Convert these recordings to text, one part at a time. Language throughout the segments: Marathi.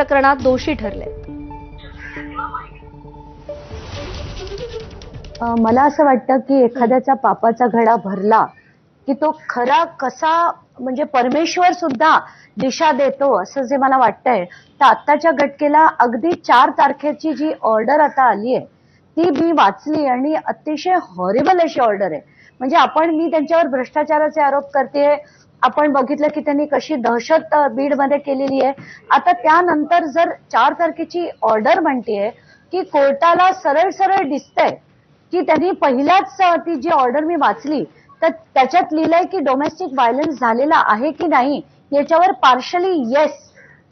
प्रकरणात दोषी ठरले। मला असं वाटतं की एखाद्याचा पापाचा घडा भरला की तो खरा कसा म्हणजे परमेश्वर सुद्धा दिशा देतो असं जे मला वाटतंय, तर आत्ताच्या घटनेला अगदी 4 तारखेची जी ऑर्डर आता आली आहे ती मी वाचली आणि अतिशय हॉरिबल अशी ऑर्डर आहे। म्हणजे मी त्यांच्यावर भ्रष्टाचाराचे आरोप करते, आपण बघितलं की त्यांनी कशी दहशत बीडमध्ये केलेली आहे। आता त्यानंतर जर 4 तारखेची ऑर्डर म्हणतेय की कोर्टाला सरळ सरळ दिसतंय की त्यांनी पहिल्याच ती जी ऑर्डर मी वाचली तर त्याच्यात लिहिलंय की डोमेस्टिक व्हायलन्स झालेला आहे की नाही याच्यावर पार्शली येस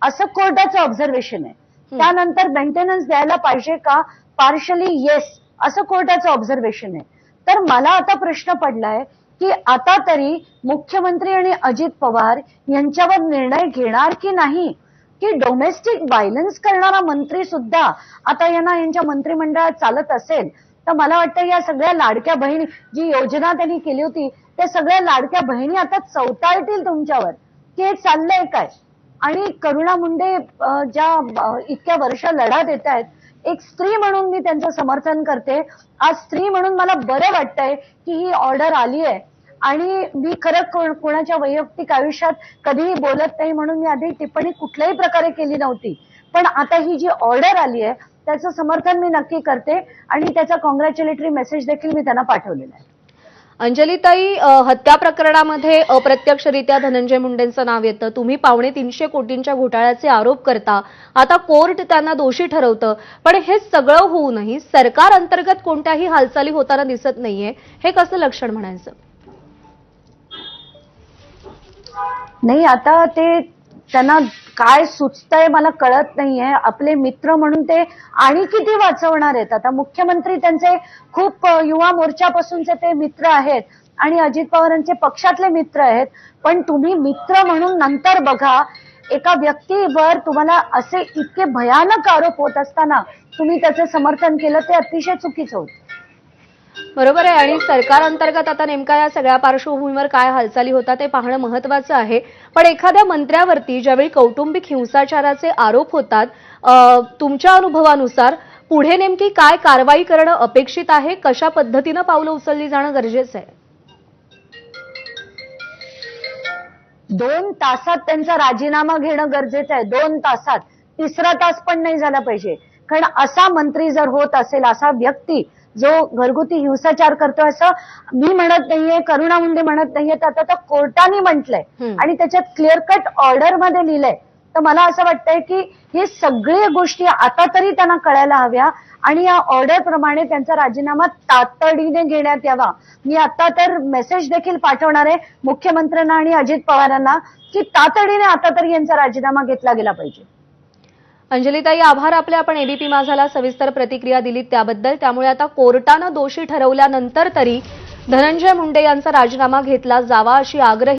असं कोर्टाचं ऑब्झर्वेशन आहे। त्यानंतर मेंटेनन्स द्यायला पाहिजे का, पार्शली येस असं कोर्टाचं ऑब्झर्वेशन आहे। तर मला आता प्रश्न पडलाय की आता तरी मुख्यमंत्री आणि अजित पवार यांच्यावर निर्णय घेणार की नाही की डोमेस्टिक व्हायलन्स करणारा मंत्री सुद्धा आता यांच्या मंत्रिमंडळात चालत असेल तर मला वाटतं या सगळ्या लाडक्या बहिणी जी योजना त्यांनी केली होती त्या सगळ्या लाडक्या बहिणी आता चौताळतील तुमच्यावर की हे चाललंय काय। आणि करुणा मुंडे ज्या इतक्या वर्ष लढा देत आहेत, एक स्त्री म्हणून मी त्यांचं समर्थन करते। आज स्त्री म्हणून मला बरं वाटतंय की ही ऑर्डर आली आहे आणि मी खरं कोणाच्या वैयक्तिक आयुष्यात कधीही बोलत नाही म्हणून मी आधी टिप्पणी कुठल्याही प्रकारे केली नव्हती, पण आता ही जी ऑर्डर आली आहे त्याचं समर्थन मी नक्की करते आणि त्याचा कॉंग्रॅच्युलेटरी मेसेज देखील मी त्यांना पाठवलेला आहे। अंजलीताई, हत्या प्रकरणामध्ये अप्रत्यक्षरित्या धनंजय मुंडेंचं नाव येतं, तुम्ही 250 कोटींच्या घोटाळ्याचे आरोप करता, आता कोर्ट त्यांना दोषी ठरवतं, पण हे सगळं होऊनही सरकार अंतर्गत कोणत्याही हालचाली होताना दिसत नाहीये, हे कसं लक्षण म्हणायचं? नाही, आता ते त्यांना काय सुचतंय मला कळत नाहीये। आपले मित्र म्हणून ते आणि किती वाचवणार आहेत। आता मुख्यमंत्री त्यांचे खूप युवा मोर्चापासूनचे ते मित्र आहेत आणि अजित पवारांचे पक्षातले मित्र आहेत, पण तुम्ही मित्र म्हणून नंतर बघा एका व्यक्तीवर तुम्हाला असे इतके भयानक आरोप होत असताना तुम्ही त्याचे समर्थन केलं, ते अतिशय चुकीचं होतं। बरोबर आहे, आणि सरकार अंतर्गत आता नेमका या सगळ्या पार्श्वभूमीवर काय हालचाली होतात ते पाहणं महत्त्वाचं आहे। पण एखाद्या मंत्र्यावरती ज्यावेळी कौटुंबिक हिंसाचाराचे आरोप होतात, तुमच्या अनुभवानुसार पुढे नेमकी काय कारवाई करणं अपेक्षित आहे, कशा पद्धतीनं पावलं उचलली जाणं गरजेचं आहे? 2 तासात त्यांचा राजीनामा घेणं गरजेचं आहे। 2 तासात, तिसरा तास पण नाही झाला पाहिजे। कारण असा मंत्री जर होत असेल, असा व्यक्ती जो घरगुती हिंसाचार करतो असं मी म्हणत नाहीये, करुणा मुंडे म्हणत नाहीये, तर आता कोर्टाने म्हटलंय आणि त्याच्यात क्लिअर कट ऑर्डर मध्ये लिहिलंय। तर मला असं वाटतंय की हे सगळ्या गोष्टी आता तरी त्यांना कळायला हव्या आणि या ऑर्डर प्रमाणे त्यांचा राजीनामा तातडीने घेण्यात यावा। मी आता तर मेसेज देखील पाठवणार आहे मुख्यमंत्र्यांना आणि अजित पवारांना की तातडीने आता तरी यांचा राजीनामा घेतला गेला पाहिजे। अंजलीताई, आभार आपले, आपण एबीपी माझाला सविस्तर प्रतिक्रिया दिलीत त्याबद्दल। त्यामुळे आता कोर्टानं दोषी ठरवल्यानंतर तरी धनंजय मुंडे यांचा राजीनामा घेतला जावा अशी आग्रही